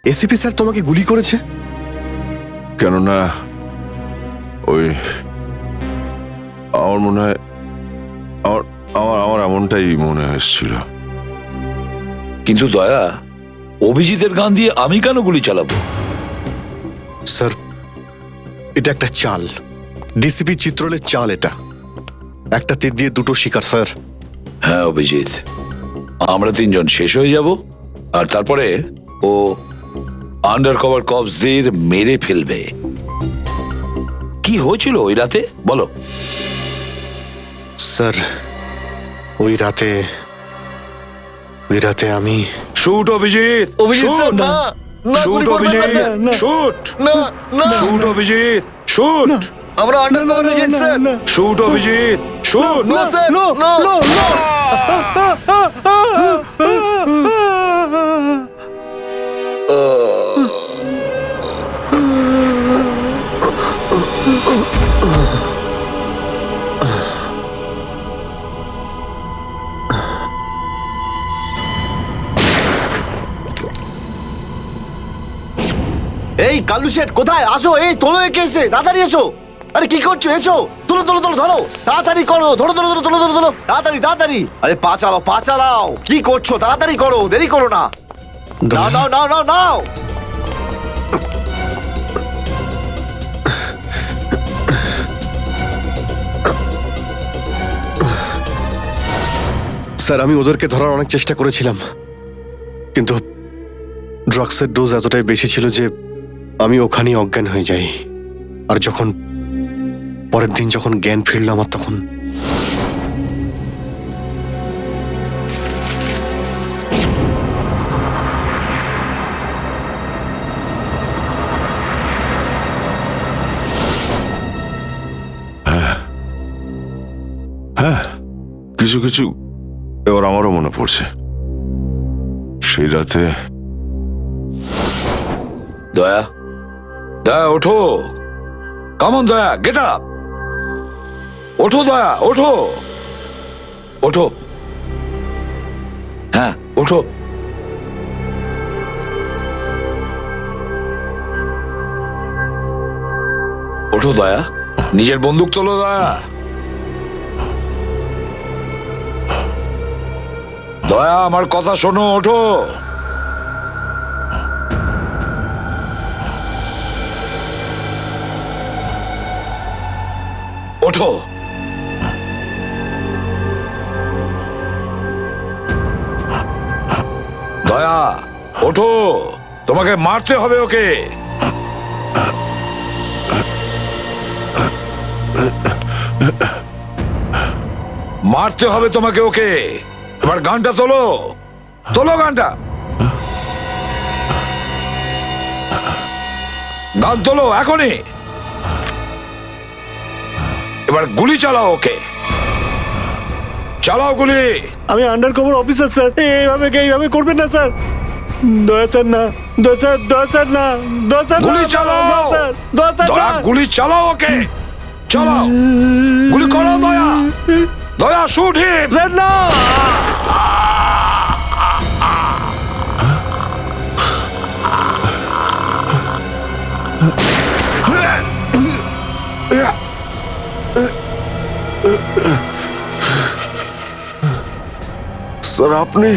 ACP sir তোমাকে গুলি করেছে? কেননা ওই আমার মনে হয় আমার আমার আমার এমনটাই মনে হয়েছিল। কিন্তু দয়া, অভিজিতের গান দিয়ে আমি কেন গুলি চালাবো? স্যার, এটা একটা চাল, ডিসিপি চিত্রলের চাল। এটা একটা তীর দিয়ে দুটো শিকার স্যার। হ্যাঁ অভিজিৎ, আমরা তিনজন শেষ হয়ে যাব, আর তারপরে ও আন্ডার কভার কপসদের মেরে ফেলবে। কি হয়েছিল ওই রাতে বলো? স্যার, ওই রাতে আমি শুট অভিজিৎ, অভিজিৎ স্যার, না না, শুট গুলি করবেন না অভিজিৎ, স্যার। শুট না না, শুট অভিজিৎ, শুট আমরা under cover agent sir. Shoot Abhijit, shoot. না স্যার, নো নো নো। এই কালু শেঠ কোথায়? আসো, এই তোলো একে, এসে তাড়াতাড়ি এসো। আরে কি করছো? এসো, তুলো তুলো তুলো, ধরো তাড়াতাড়ি করো, ধরো ধরো ধরো, তুলো ধরো ধরো, তাড়াতাড়ি তাড়াতাড়ি। আরে পা চালাও, পা চালাও, কি করছো? তাড়াতাড়ি করো, দেরি করো না। নাও নাও নাও নাও নাও। স্যার, আমি ওদেরকে ধরার অনেক চেষ্টা করেছিলাম, কিন্তু ড্রাগসের ডোজ এতটাই বেশি ছিল যে আমি ওখানেই অজ্ঞান হয়ে যাই। আর যখন পরের দিন যখন জ্ঞান ফিরল আমার, তখন হ্যাঁ, কিছু কিছু এবার আমারও মনে পড়ছে। সেই রাতে দয়া, দয়া ওঠো, কামন দয়া, গেট আপ, ওঠো দয়া, ওঠো ওঠো, হ্যাঁ ওঠো। ওঠো দয়া, নিজের বন্দুক তোলো দয়া। দয়া আমার কথা শোনো, ওঠো। ওঠো। দয়া ওঠো, তোমাকে মারতে হবে ওকে। মারতে হবে তোমাকে ওকে। এবার গানটা তোলো, তোলো গানটা, গান তোলো এখনই। এবার গুলি চালাও ওকে, চালাও গুলি। আমি আন্ডার কভার অফিসার স্যার, এইভাবে করবেন না স্যার। দয়া স্যার না, দয়া স্যার, দয়া স্যার না, দয়া স্যার, গুলি চালাও, দয়া স্যার, দয়া স্যার দয়া না। গুলি চালাও ওকে, চালাও গুলি করো দয়া, দয়া শুট হিম। স্যার না। স্যার আপনি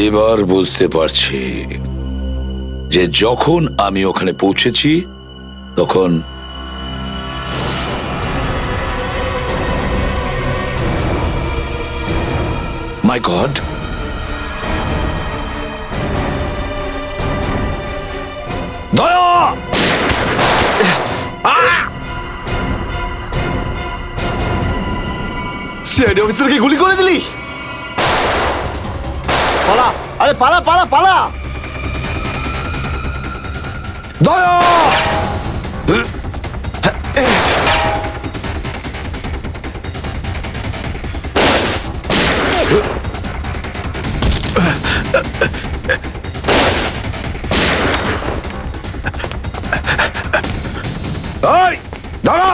এবার বুঝতে পারছি যে যখন আমি ওখানে পৌঁছেছি তখন মাই গড, দয়া, সিআইডি অফিসারকে গুলি করে দিলি? পালা, আরে পালা পালা পালা। দয়া, এই দাঁড়া,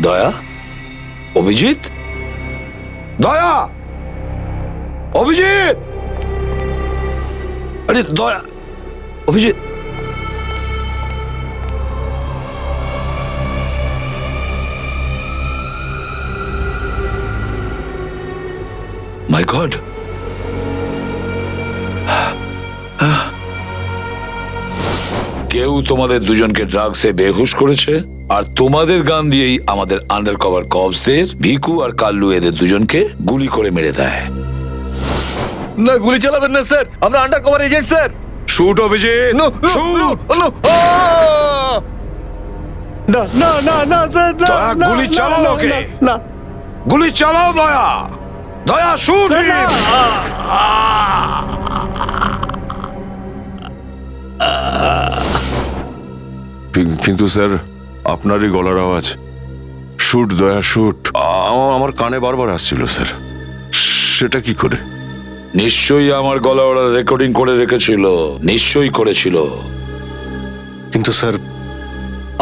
দয়া, অভিজিৎ, দয়া, অভিজিৎ, আরে দয়া, অভিজিৎ। মাই গড, কেউ তোমাদের দুজনকে ড্রাগসে বেহুশ করেছে, আর তোমাদের গান দিয়েই আমাদের আন্ডার কভার কপসদের ভিকু আর কাল্লু এদের দুজনকে গুলি করে মেরে দেয়। না, গুলি চালাবেন না স্যার, আমরা under cover agent sir. Shoot Abhijit, shoot. না না না না স্যার, না দয়া, না, গুলি না, চালাও না, ওকে। না, গুলি চালাও দয়া, দয়া শুট। স্যার, না। কিন্তু স্যার, আপনারই গলার আওয়াজ, শুট দয়া শুট, আমার কানে বারবার আসছিল স্যার। সেটা কি করে? নিশ্চয়ই আমার গলা ওরা রেকর্ডিং করে রেখেছিল, নিশ্চয়ই করেছিল। কিন্তু স্যার,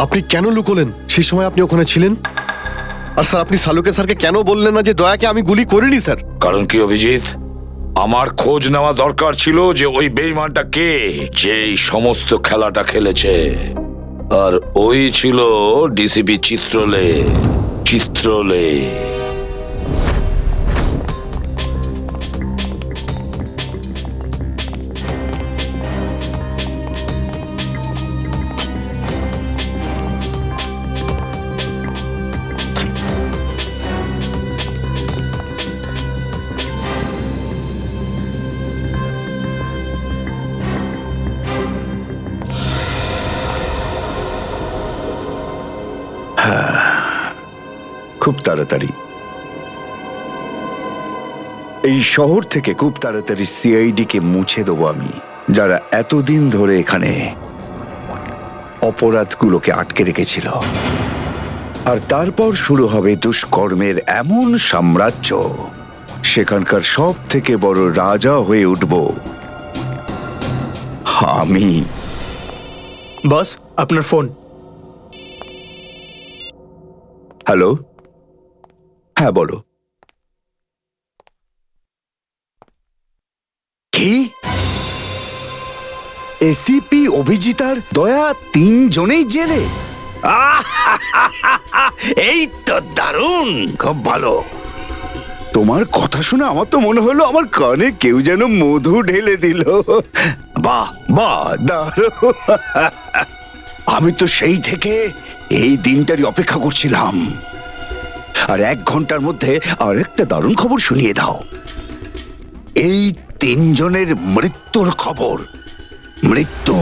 আপনি কেন লুকোলেন? সেই সময় আপনি ওখানে ছিলেন। আর স্যার, আপনি সালুকে স্যারকে কেন বললেন না যে দয়াকে আমি গুলি করিনি স্যার? কারণ কি অভিজিৎ, আমার খোঁজ নেওয়া দরকার ছিল যে ওই বেঈমানটা কে, যে এই সমস্ত খেলাটা খেলেছে। আর ওই ছিল ডিসিপি চিত্রলে। চিত্রলে খুব তাড়াতাড়ি এই শহর থেকে খুব তাড়াতাড়ি সিআইডি কে মুছে দেবো আমি, যারা এতদিন ধরে এখানে অপরাধগুলোকে আটকে রেখেছিল। আর তারপর শুরু হবে দুষ্কর্মের এমন সাম্রাজ্য, সেখানকার সব থেকে বড় রাজা হয়ে উঠব আমি। বস, আপনার ফোন। হ্যালো, হ্যাঁ বলো। কি? এসিপি অভিজিৎ আর দয়া তিনজনেই জেলে? এই তো দারুণ, খুব ভালো। তোমার কথা শুনে আমার তো মনে হলো আমার কানে কেউ যেন মধু ঢেলে দিল। বাহ বাহ, দারুণ। আমি তো সেই থেকে এই দিনটারই অপেক্ষা করছিলাম। আর 1 ঘন্টার মধ্যে আরেকটা দারুণ খবর শুনিয়ে দাও। এই তিনজনের মৃত্যুর খবর। মৃত্যু।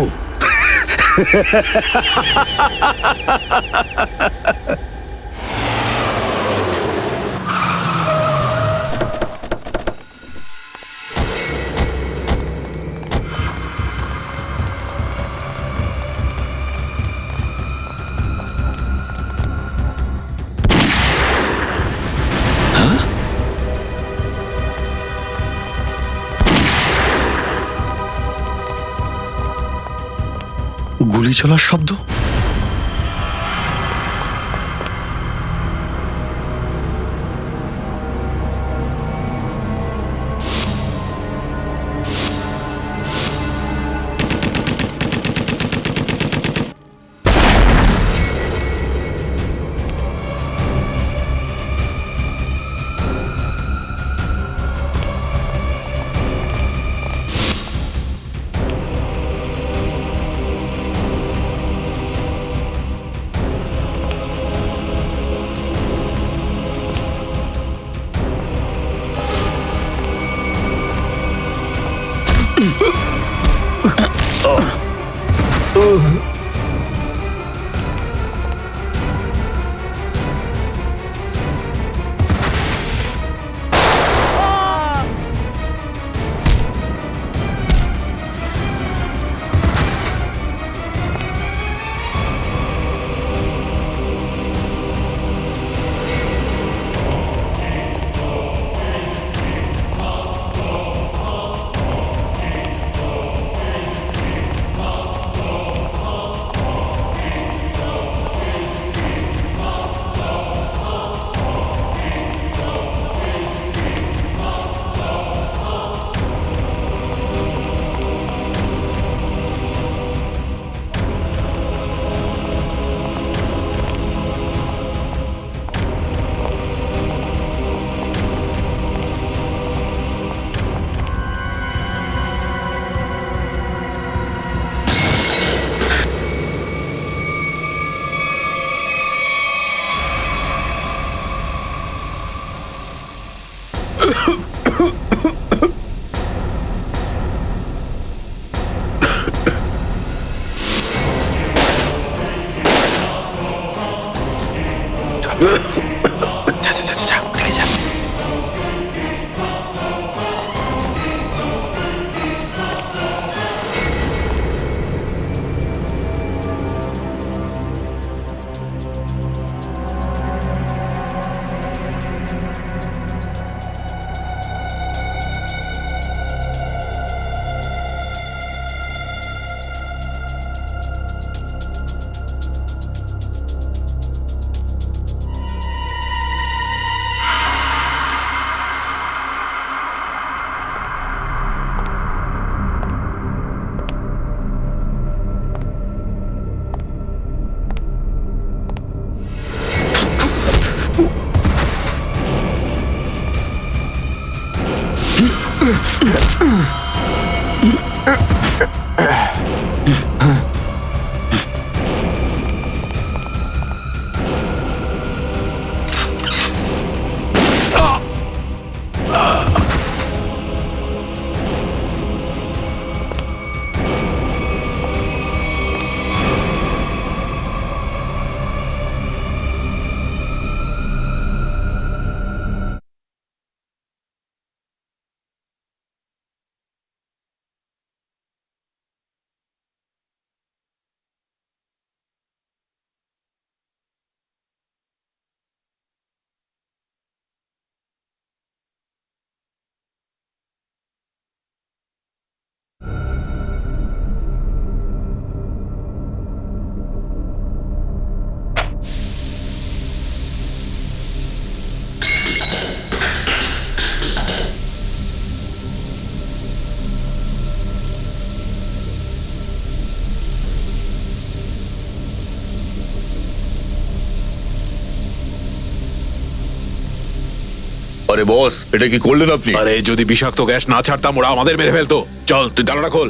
গুলি চলার শব্দ। আরে বস, এটা কি করলেন আপনি? আরে যদি বিষাক্ত গ্যাস না ছাড়তাম ওরা আমাদের মেরে ফেলতো। চল তুই জানালা খোল।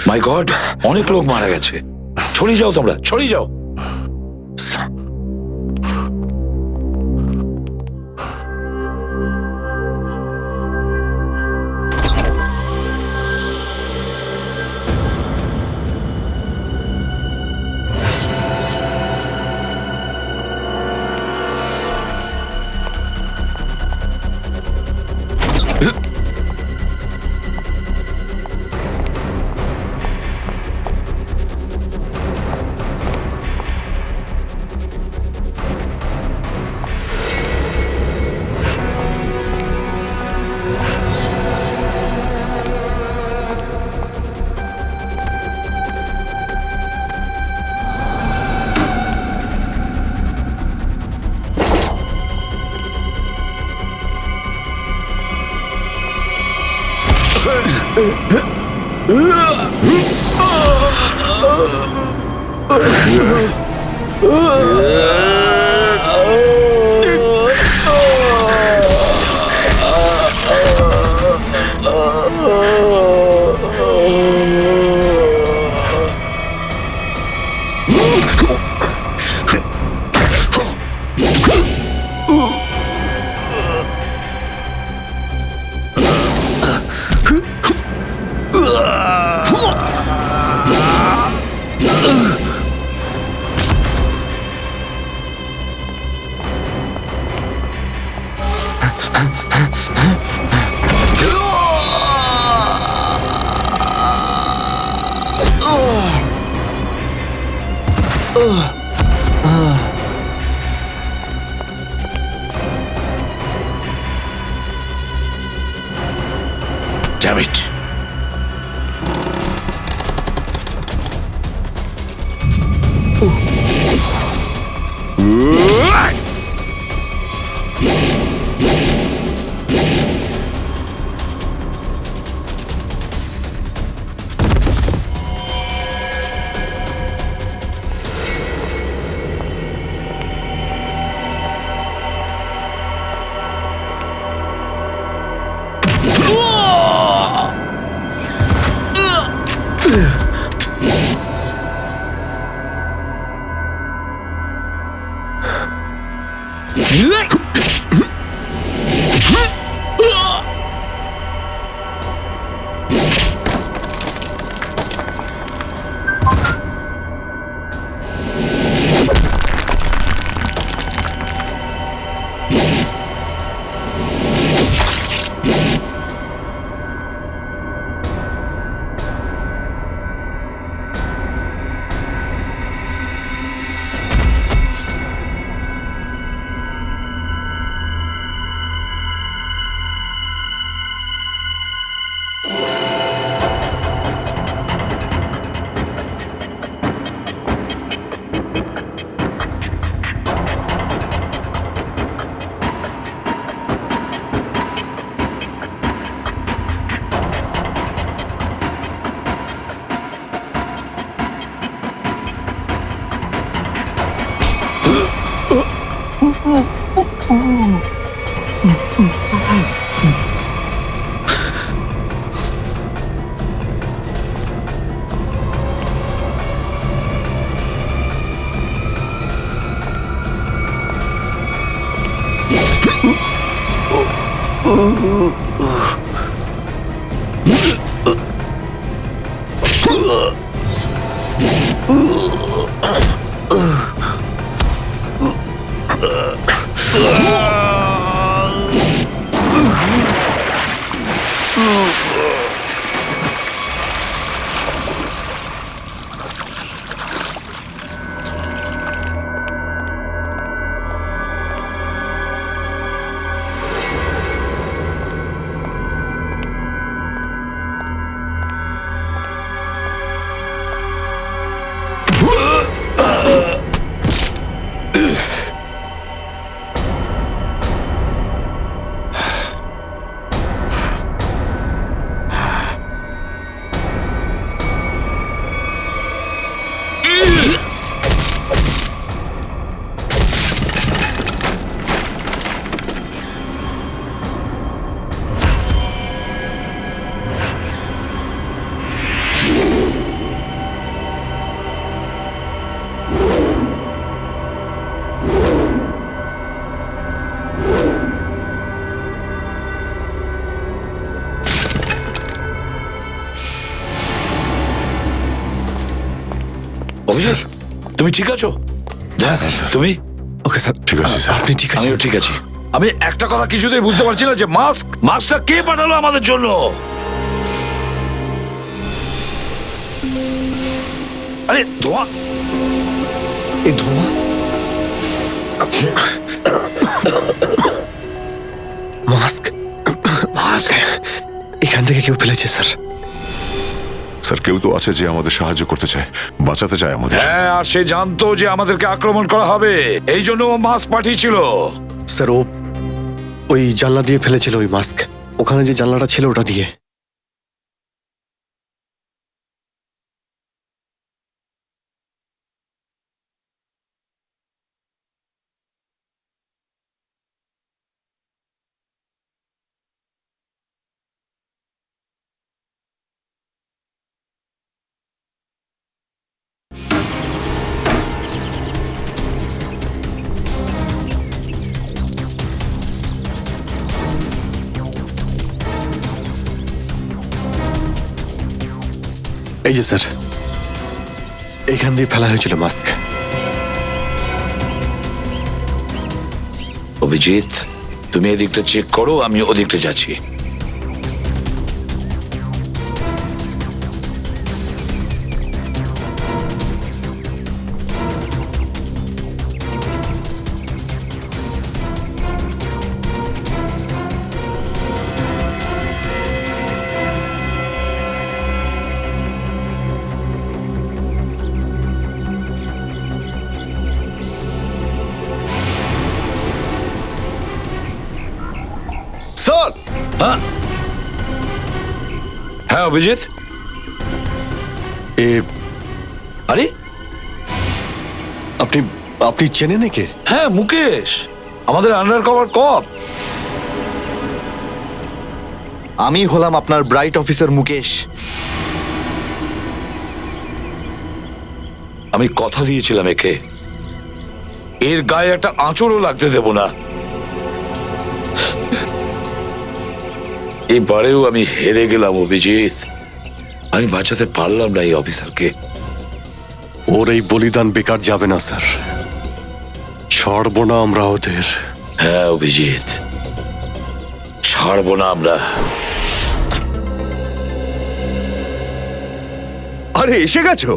মাই গড, অনেক লোক মারা গেছে। ছড়িয়ে যাও তোমরা, ছড়িয়ে যাও। Damn it! অভিজিৎ, তুমি ঠিক আছো? তুমি? ওকে স্যার, ঠিক আছে, স্যার। আপনি ঠিক আছেন? আমিও ঠিক আছি। আমি একটা কথা কিছুতেই বুঝতে পারছি না যে মাস্কটা কে পাঠালো আমাদের জন্য? আরে ধোঁয়া, এই ধোঁয়া, মাস্ক এখান থেকে কেউ ফেলেছে স্যার। স্যার, কেউ তো আছে যে আমাদের সাহায্য করতে চায়, বাঁচাতে চায় আমাদের। হ্যাঁ, আর সে জানতো যে আমাদেরকে আক্রমণ করা হবে, এই জন্য ও মাস্ক পাঠিয়েছিল। স্যার, ও ওই জানলা দিয়ে ফেলেছিল ওই মাস্ক, ওখানে যে জানলাটা ছিল ওটা দিয়ে। এই যে স্যার, এখান দিয়ে ফেলা হয়েছিল মাস্ক। অভিজিৎ, তুমি এদিকটা চেক করো, আমি ওদিকটা যাচ্ছি। স্যার, হ্যাঁ অভিজিৎ, এ আরে আপনি আপনি চেনেন একে? হ্যাঁ মুকেশ, আমাদের আন্ডার কভার কপ। আমি হলাম আপনার ব্রাইট অফিসার মুকেশ। আমি কথা দিয়েছিলাম একে, এর গায়ে একটা আঁচড়ও লাগতে দেব না। এবারেও আমি হেরে গেলাম অভিজিৎ, আমি বাঁচাতে পারলাম না এই অফিসারকে। ওর এই বলিদান বেকার যাবে না স্যার, ছাড়বো না আমরা ওদের। হ্যাঁ অভিজিৎ, ছাড়বো না আমরা। আরে এসে গেছো?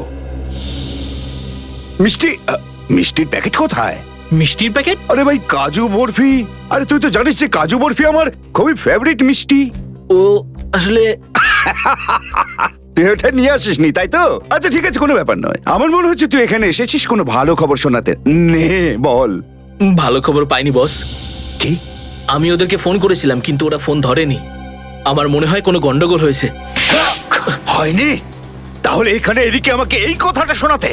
মিষ্টির প্যাকেট কোথায়? মিষ্টির প্যাকেট? আরে ভাই, কাজু বরফি। আরে তুই তো জানিস যে কাজু বরফি আমার খুবই ফেভারিট মিষ্টি। ও আসলে তুই ওটা নিয়ে আসিসনি তাই তো? আচ্ছা ঠিক আছে, কোনো ব্যাপার নয়। আমার মনে হচ্ছে তুই এখানে এসেছিস কোনো ভালো খবর শোনাতে। নে বল। ভালো খবর পাইনি বস। কি? আমি ওদেরকে ফোন করেছিলাম কিন্তু ওরা ফোন ধরেনি। আমার মনে হয় কোনো গন্ডগোল হয়েছে। হয়নি? তাহলে এখানে এদিকে আমাকে এই কথাটা শোনাতে?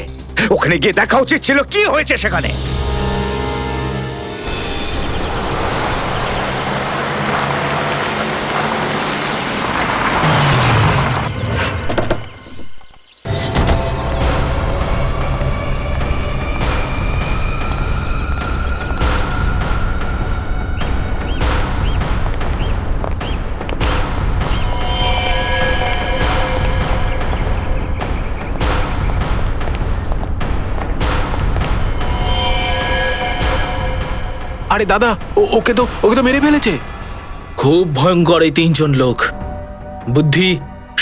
ওখানে গিয়ে দেখা উচিত ছিল কি হয়েছে সেখানে। আরে দাদা, ওকে তো মেরে ফেলেছে। খুব ভয়ঙ্কর এই তিনজন লোক। বুদ্ধি,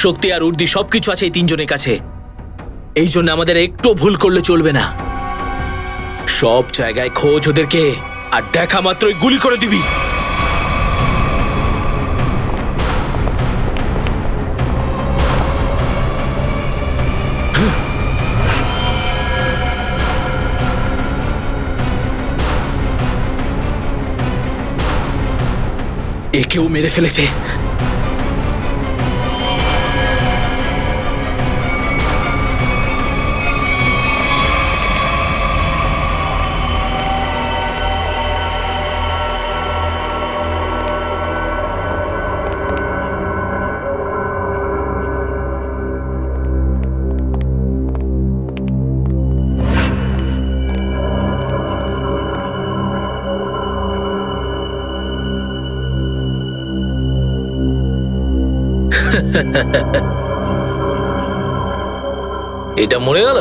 শক্তি আর উর্দি সবকিছু আছে এই তিনজনের কাছে। এই জন্য আমাদের একটু ভুল করলে চলবে না। সব জায়গায় খোঁজ ওদেরকে, আর দেখা মাত্রই গুলি করে দিবি। একেও মেরে ফেলেছে। এটা মরে গেল।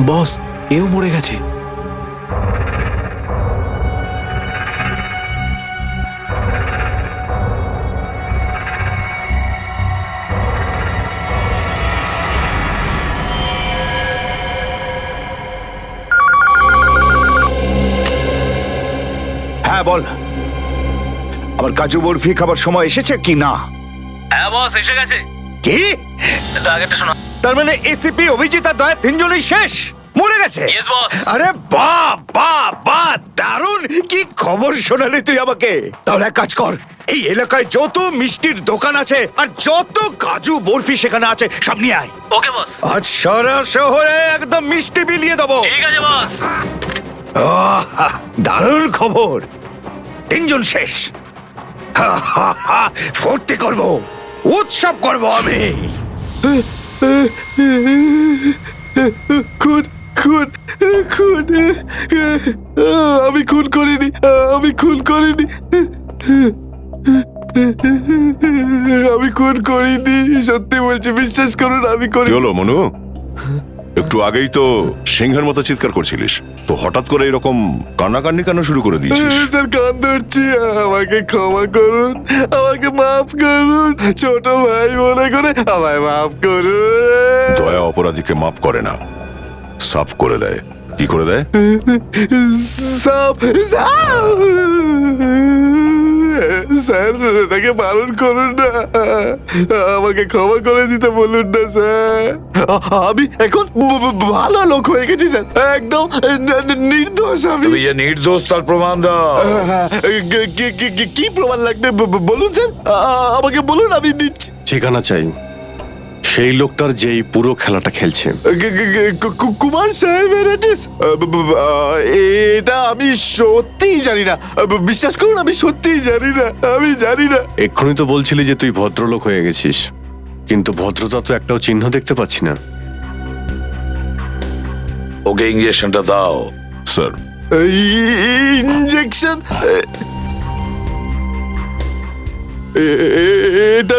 বস, এও মরে গেছে। হ্যাঁ বল, আমার কাজু বরফি খাবার সময় এসেছে কি না? হ্যাঁ বস, এসে গেছে। কি? আগেরটা শোনো। তার মানে এসিপি, অভিজিৎ আর দয়া তিনজনই শেষ, মরে গেছে? Yes, boss. আরে বাহ বাহ বাহ, দারুণ! কি খবর শোনালি তুই আমাকে। তাহলে এক কাজ কর, এই এলাকায় যত মিষ্টির দোকান আছে আর যত কাজু বরফি সেখানে আছে সব নিয়ে আয়। ওকে বস। আজ সারা শহরে একদম মিষ্টি বিলিয়ে দেবো। ঠিক আছে বস। দারুণ খবর, তিনজন শেষ। ফুর্তি করব, উৎসব করব আমি। খুন খুন খুন আমি খুন করিনি, আমি খুন করিনি, আমি খুন করিনি, সত্যি বলছি, বিশ্বাস করুন আমি কি করি। হলো মনু? একটু আগেই তো সিংহের মতো চিৎকার করছিলিস, তো হঠাৎ করে এরকম কান্নাকান্নি কেন শুরু করে দিয়েছিস? স্যার কান ধরছি, আমাকে ক্ষমা করুন, আমাকে মাফ করুন, ছোট ভাই মনে করে আমায় মাফ করুন। দয়া অপরাধীকে মাফ করে না, সাফ করে দেয়। কি করে দেয়? সাপ সাপ স্যার, তাকে বারণ করুন না, আমাকে ক্ষমা করে দিতে বলুন না স্যার। আমি এখন ভালো লোক হয়ে গেছি স্যার, একদম নির্দোষ আমি। তুমি যে নির্দোষ তার প্রমাণ দাও। কি প্রমাণ লাগবে বলুন স্যার, আমাকে বলুন, আমি দিচ্ছি। ঠিকানা চাই সেই লোকটার যেই পুরো খেলাটা খেলছে। কুমার সাহেবের অ্যাড্রেস? এটা আমি সত্যিই জানি না, বিশ্বাস করুন, আমি সত্যিই জানি না, আমি জানি না। এক্ষুনি তো বলছিলি যে তুই ভদ্রলোক হয়ে গেছিস, কিন্তু ভদ্রতা তো একটাও চিহ্ন দেখতে পাচ্ছি না। ওকে ইঞ্জেকশনটা দাও। Sir, injection? এটা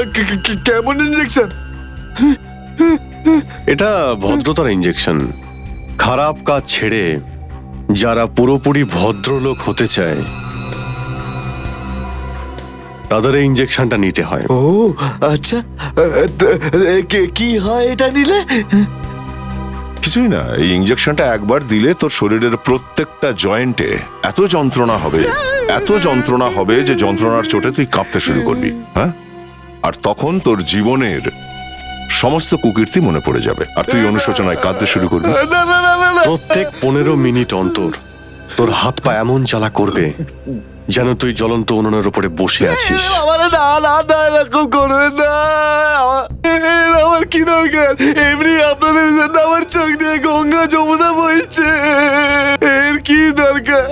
কেমন ইঞ্জেকশন? এটা ভদ্রতার ইঞ্জেকশন। খারাপ কাজ ছেড়ে যারা পুরোপুরি ভদ্রলোক হতে চায় তাদের এই ইঞ্জেকশনটা নিতে হয়। ও আচ্ছা, কি হয় এটা নিলে? কিছুই না, এই ইঞ্জেকশনটা একবার দিলে তোর শরীরের প্রত্যেকটা জয়েন্টে এত যন্ত্রণা হবে, এত যন্ত্রণা হবে যে যন্ত্রণার চোটে তুই কাঁপতে শুরু করবি। হ্যাঁ, আর তখন তোর জীবনের সমস্ত কুকীর্তি মনে পড়ে যাবে, আর তুই অনুশোচনায় কাঁদতে শুরু করবি। প্রত্যেক 15 মিনিট অন্তর তোর হাত পা এমন জ্বালা করবে যেন তুই জ্বলন্ত উনুনের উপরে বসে আছিস। আমার না না না, এরকম করবেন না, আমার কি দরকার? এমনি আপনাদের জন্য আমার চোখ দিয়ে গঙ্গা যমুনা বইছে, এর কি দরকার?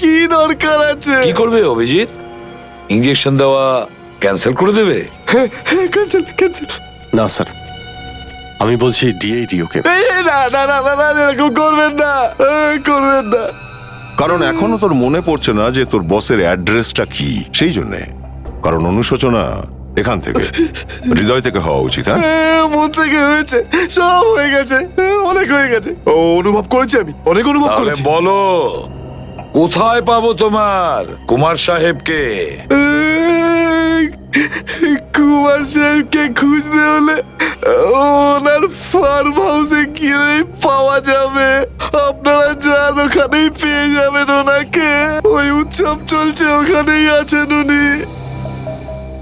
কি দরকার আছে? কি করবে অভিজিৎ? ইঞ্জেকশন দেওয়া ক্যান্সেল করে দেবে? Cancel cancel. না স্যার, আমি বলছি দিয়েই দিই ওকে। না না না না, এরকম করবেন না, করবেন না। কারণ এখনো তোর মনে পড়ছে না যে তোর বসের অ্যাড্রেসটা কি, সেই জন্যে। কারণ অনুশোচনা এখান থেকে, হৃদয় থেকে হওয়া উচিত। হ্যাঁ, মন থেকে হয়েছে, সব হয়ে গেছে, অনেক হয়ে গেছে, ও অনুভব করেছি, আমি অনেক অনুভব তাহলে করেছি। বলো, কোথায় পাবো তোমার কুমার সাহেবকে? কুমার সাহেবকে খুঁজতে হলে ওনার ফার্ম হাউসে গিয়ে পাওয়া যাবে। আপনারা যান, ওখানেই পেয়ে যাবেন ওনাকে। ওই উৎসব চলছে, ওখানেই আছেন উনি।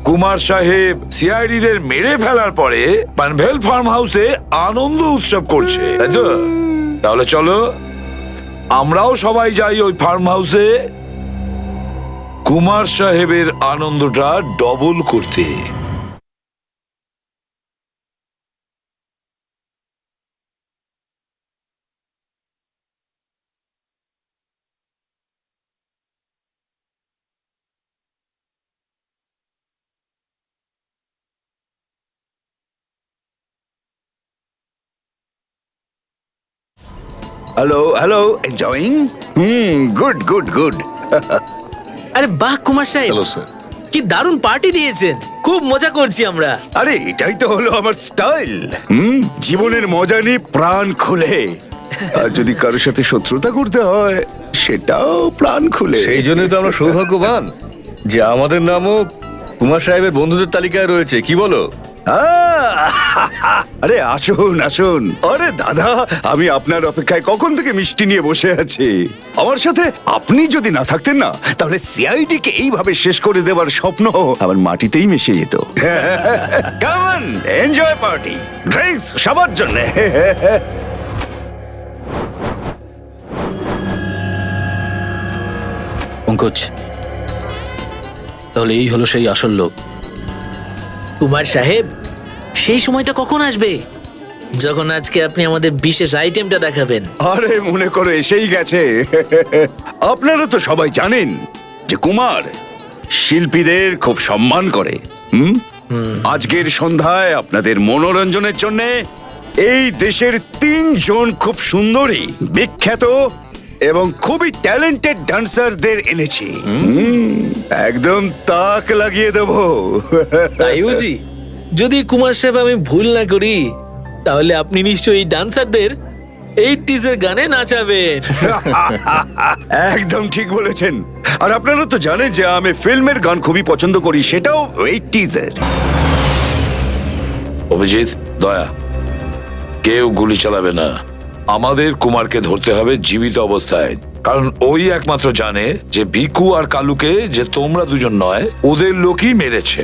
কুমার সাহেব সিআইডি দের মেরে ফেলার পরে পানভেল ফার্ম হাউসে আনন্দ উৎসব করছে, তাই তো? তাহলে চলো আমরাও সবাই যাই ওই ফার্ম হাউসে কুমার সাহেবের আনন্দটা ডবল করতে। Hello hello, enjoying? Good good good. আরে বাহ কুমার সাহেব, হ্যালো স্যার। কি দারুণ পার্টি দিয়েছেন, খুব মজা করছি আমরা। আরে এটাই তো হলো আমার স্টাইল। জীবনের মজা নিয়ে প্রাণ খুলে, আর যদি কারোর সাথে শত্রুতা করতে হয় সেটাও প্রাণ খুলে। সেই জন্যই তো আমরা সৌভাগ্যবান যে আমাদের নামও কুমার সাহেবের বন্ধুদের তালিকায় রয়েছে, কি বলো? আরে আসুন আসুন। আরে দাদা, আমি আপনার অপেক্ষায় কখন থেকে মিষ্টি নিয়ে বসে আছি। আমার সাথে আপনি যদি না থাকতেন না, তাহলে সিআইডি কে এইভাবে শেষ করে দেওয়ার স্বপ্ন আমার মাটিতেই মিশে যেত। কেমন এনজয় পার্টি, ড্রিঙ্কস সবার জন্য। পঙ্কজ, তাহলে এই হলো সেই আসল লোক। কুমার সাহেব, সেই সময়টা কখন আসবে যখন আজকে আপনি আমাদের বিশেষ আইটেমটা দেখাবেন? আরে মনে করো এসেই গেছে। আপনারা তো সবাই জানেন যে কুমার শিল্পীদের খুব সম্মান করে। আজকের সন্ধ্যায় আপনাদের মনোরঞ্জনের জন্য এই দেশের 3 জন খুব সুন্দরী, বিখ্যাত এবং খুবই ট্যালেন্টেড ডান্সারদের এনেছি। একদম তাক লাগিয়ে দেবো। তাই বুঝি? যদি কুমার সাহেব আমি ভুল না করি, তাহলে আপনি নিশ্চয়ই এই ডান্সারদের 80s এর গানে নাচাবেন। একদম ঠিক বলেছেন। আর আপনারা তো জানেন যে আমি ফিল্মের গান খুবই পছন্দ করি, সেটাও 80s এর। অভিজিৎ, দয়া, কেউ গুলি চালাবে না। আমাদের কুমারকে ধরতে হবে জীবিত অবস্থায়, কারণ ওই একমাত্র জানে যে ভিকু আর কালুকে যে তোমরা দুজন নয়, ওদের লোকই মেরেছে।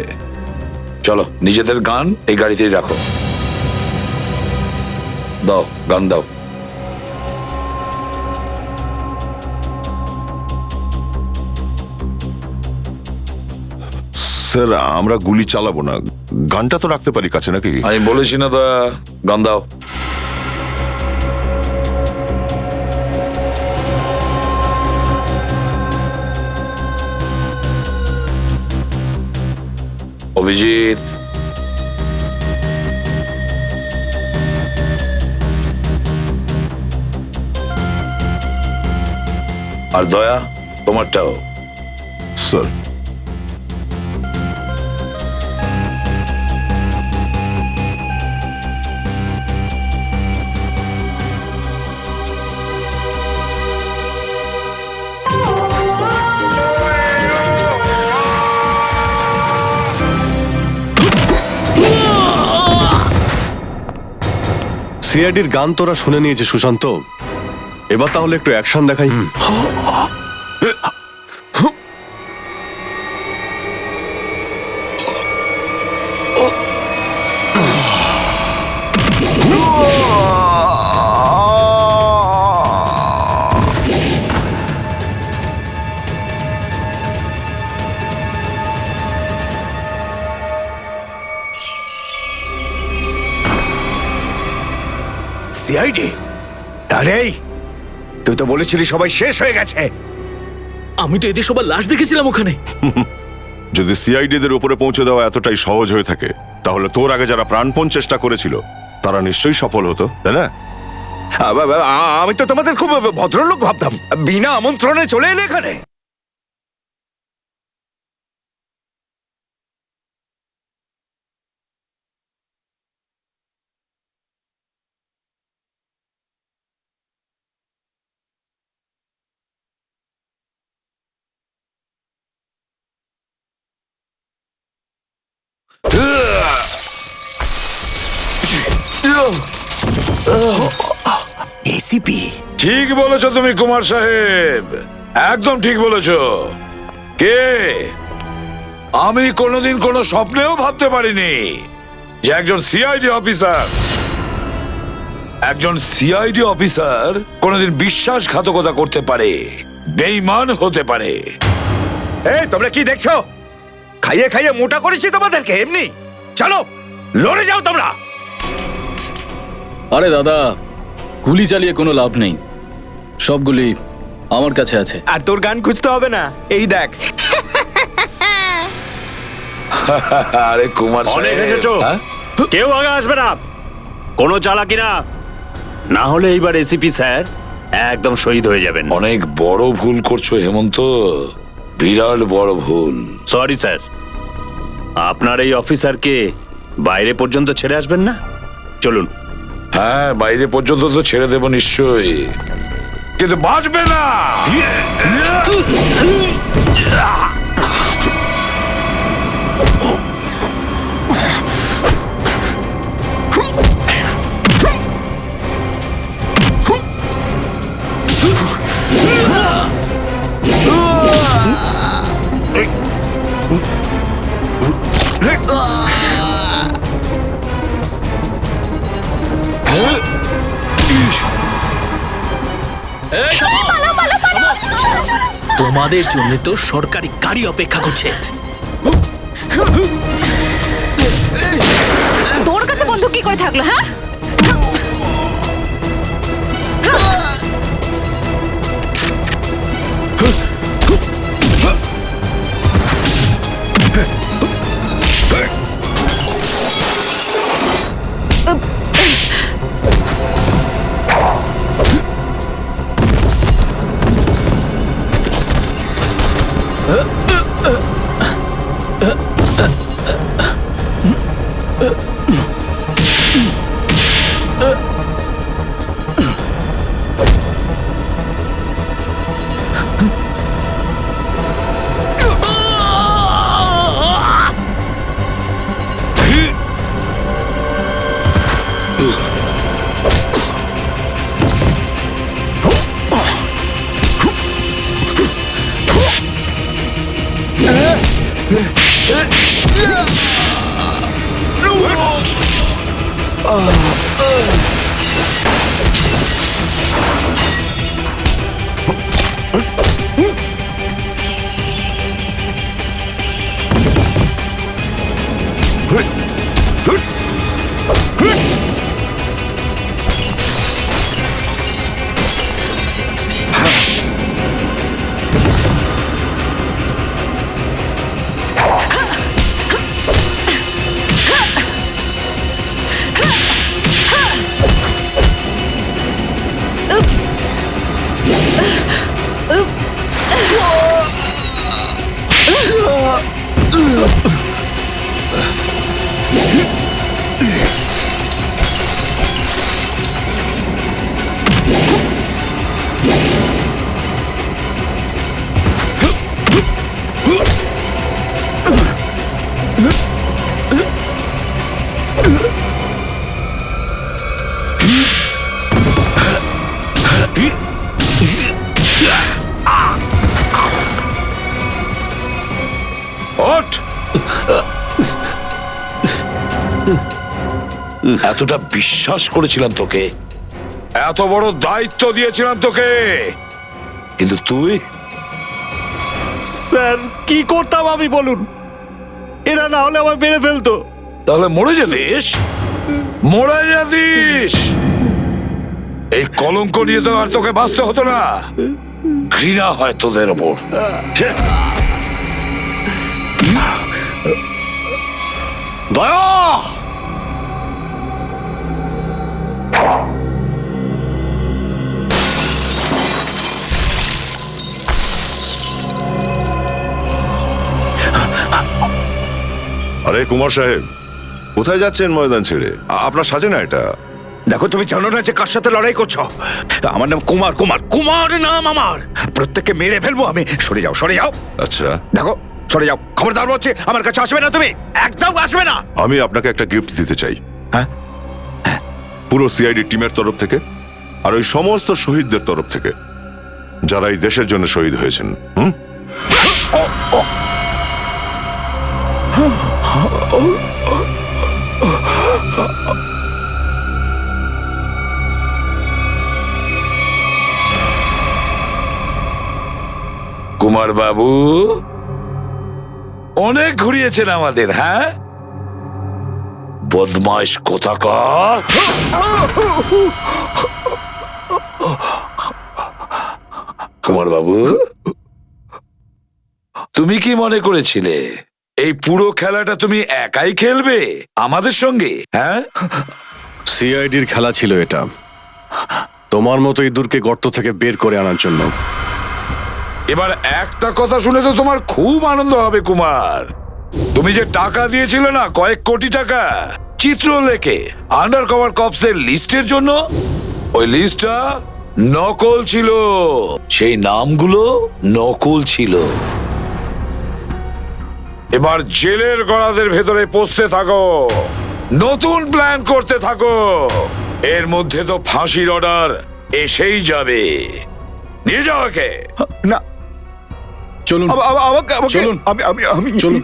চলো, নিজেদের গান এই গাড়িতেই রাখো। দাও, গান দাও। স্যার, আমরা গুলি চালাবো না, গানটা তো রাখতে পারি কাছে নাকি? আমি বলেছি না দয়া, গান দাও। অভিজিৎ, আর দয়া, তোমারটাও। স্যার, সিআইডির গান তোরা শুনে নিয়েছে সুশান্ত, এবার তাহলে একটু অ্যাকশন দেখাই। সিআইডি? আরে তুই তো বলেছিলি সবাই শেষ হয়ে গেছে। আমি তো এদের সবার লাশ দেখেছিলাম ওখানে। যদি সিআইডিদের উপরে পৌঁছে দেওয়া এতটাই সহজ হয়ে থাকে, তাহলে তোর আগে যারা প্রাণপণ চেষ্টা করেছিল তারা নিশ্চয়ই সফল হতো, তাই না? আমি তো তোমাদের খুব ভদ্রলোক ভাবতাম, বিনা আমন্ত্রণে চলে এলে এখানে। এসিপি, ঠিক বলেছো তুমি কুমার সাহেব, একদম ঠিক বলেছো। কে? আমি কোনোদিন কোনো স্বপ্নেও ভাবতে পারিনি যে একজন সিআইডি অফিসার কোনোদিন বিশ্বাসঘাতকতা করতে পারে, বেঈমান হতে পারে। এই তোমরা কি দেখছো? খাইয়ে খাইয়ে মোটা করেছি তোমাদেরকে এমনি। চলো লড়ে যাও তোমরা। আরে দাদা, গুলি চালিয়ে কোনো লাভ নেই, সবগুলি আমার কাছে আছে। আর তোর গান খুঁজতে হবে না, এই দেখ। আরে কুমার অনেক সাহেব, এসেছো, হ্যাঁ? কেউ আগে আসবে না, কোনো চালাকি না, না হলে এইবার এসিপি স্যার একদম শহীদ হয়ে যাবেন। অনেক বড় ভুল করছো হেমন্ত, বিরাট বড় ভুল। সরি স্যার, আপনার এই অফিসারকে বাইরে পর্যন্ত ছেড়ে আসবেন না? চলুন। হ্যাঁ, বাইরে পর্যন্ত তো ছেড়ে দেবো নিশ্চয়ই, কিন্তু বাঁচবে না। তোমাদের জন্য তো সরকারি গাড়ি অপেক্ষা করছে। তোর কাছে বন্দুক কি করে থাকলো? হ্যাঁ, ওঠ! এতটা বিশ্বাস করেছিলাম তোকে, এত বড় দায়িত্ব দিয়েছিলাম তোকে, কিন্তু তুই স্যার কি করতাম আমি বলুন? এরা না হলে আমায় মেরে ফেলতো। তাহলে মরে যেতিস, মরে যেতিস। এই কলঙ্ক নিয়ে তো আর তোকে বাঁচতে হতো না। ঘৃণা হয় তোদের ওপর। দয়া! আরে কুমার সাহেব, কোথায় যাচ্ছেন ময়দান ছেড়ে? আপনার সাজে না এটা। দেখো, তুমি জানো না যে কার সাথে লড়াই করছো? আমার নাম কুমার, কুমার, কুমার নাম আমার। প্রত্যেককে মেরে ফেলবো আমি। সরে যাও, সরে যাও। আচ্ছা, দেখো, সরে যাও। খবরদার বলছি, আমার কাছে আসবে না তুমি, একদম আসবে না। আমি আপনাকে একটা গিফট দিতে চাই। হ্যাঁ? পুরো সিআইডি টিমের তরফ থেকে আর ওই সমস্ত শহীদদের তরফ থেকে যারা এই দেশের জন্য শহীদ হয়েছেন। কুমার বাবু অনেক ঘুরিয়েছেন আমাদের, হ্যাঁ? বদমাইশ কোথাকার! কুমার বাবু, তুমি কি মনে করেছিলে এই পুরো খেলাটা তুমি একাই খেলবে আমাদের সঙ্গে? হ্যাঁ, সিআইডির খেলা ছিল এটা, তোমার মতো ইঁদুরকে গর্ত থেকে বের করে আনার জন্য। এবার একটা কথা শুনে তো তোমার খুব আনন্দ হবে কুমার। তুমি যে টাকা দিয়েছিলে না, কয়েক কোটি টাকা, চিত্রলেখে আন্ডার কভার কপসের লিস্টের জন্য, ওই লিস্টটা নকল ছিল। সেই নামগুলো নকল ছিল। এবার জেলের গড়াদের ভেতরে পৌঁছতে থাকো, নতুন প্ল্যান করতে থাকো। এর মধ্যে তো ফাঁসির অর্ডার এসেই যাবে। নিয়ে যাও একে। না, চলুন আমাকে চলুন। আমি চলুন।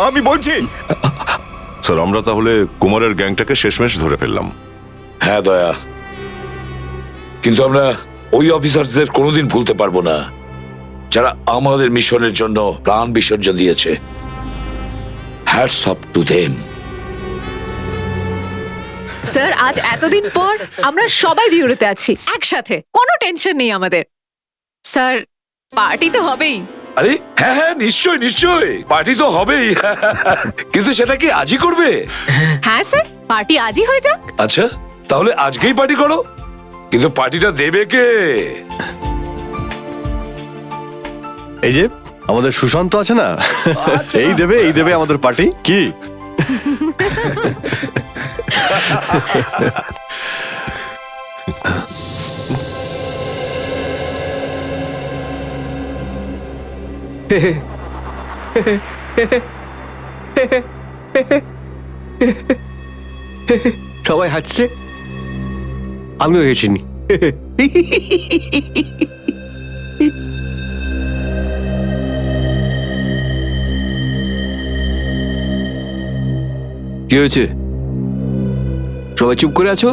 আমি বলছি। স্যার, আমরা তাহলে কুমারের গ্যাংটাকে শেষমেশ ধরে ফেললাম। হ্যাঁ দয়া, কিন্তু আমরা ওই অফিসারদের কোনোদিন ভুলতে পারবো না যারা আমাদের মিশনের জন্য প্রাণ বিসর্জন দিয়েছে। Hats off to them. Sir, আজ এতদিন পর আমরা সবাই বিউরোতে আছি একসাথে, কোনো টেনশন নেই আমাদের। স্যার, পার্টি তো হবেই। আরে হ্যাঁ হ্যাঁ, নিশ্চয় নিশ্চয় পার্টি তো হবেই। কিন্তু সেটা কি আজই করবে? হ্যাঁ হ্যাঁ স্যার, পার্টি আজই হয়ে যাক। আচ্ছা, তাহলে আজকেই পার্টি করো, কিন্তু পার্টিটা দেবে কে? এই যে আমাদের সুশান্ত আছে না, এই দেবে আমাদের পার্টি। কি সবাই হাসছে, আমিও হেসিনি। কি হয়েছে, সবাই চুপ করে আছো?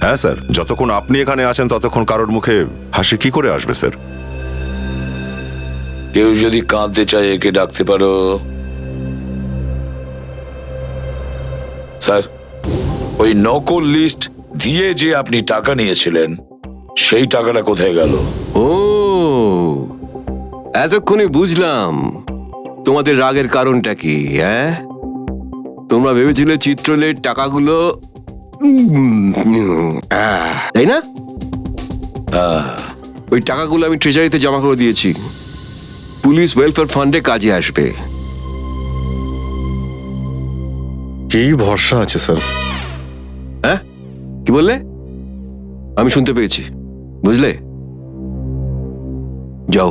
হ্যাঁ স্যার, যতক্ষণ আপনি এখানে আছেন ততক্ষণ কারোর মুখে হাসি কি করে আসবে স্যার? কেউ যদি কাঁদতে চায় একে ডাকতে পারো। স্যার, ওই নকল লিস্ট দিয়ে যে আপনি টাকা নিয়েছিলেন সেই টাকাটা কোথায় গেল? ও, এতক্ষণে বুঝলাম তোমাদের রাগের কারণটা কি। হ্যাঁ, তোমরা ভেবেছিলে চিত্রলের টাকাগুলো তাই না? ওই টাকাগুলো আমি ট্রেজারিতে জমা করে দিয়েছি, পুলিশ ওয়েলফেয়ার ফান্ডে কাজে আসবে। কি ভরসা আছে স্যার? হ্যাঁ, কি বললে? আমি শুনতে পেয়েছি, বুঝলে? যাও,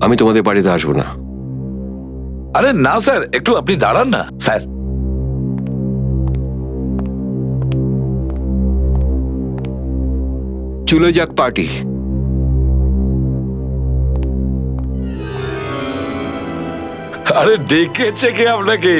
আমি তোমাদের বাড়িতে আসবো না। আরে না স্যার, একটু আপনি দাঁড়ান না স্যার। চলে যাক পার্টি। আরে ডেকেছে কে আপনাকে?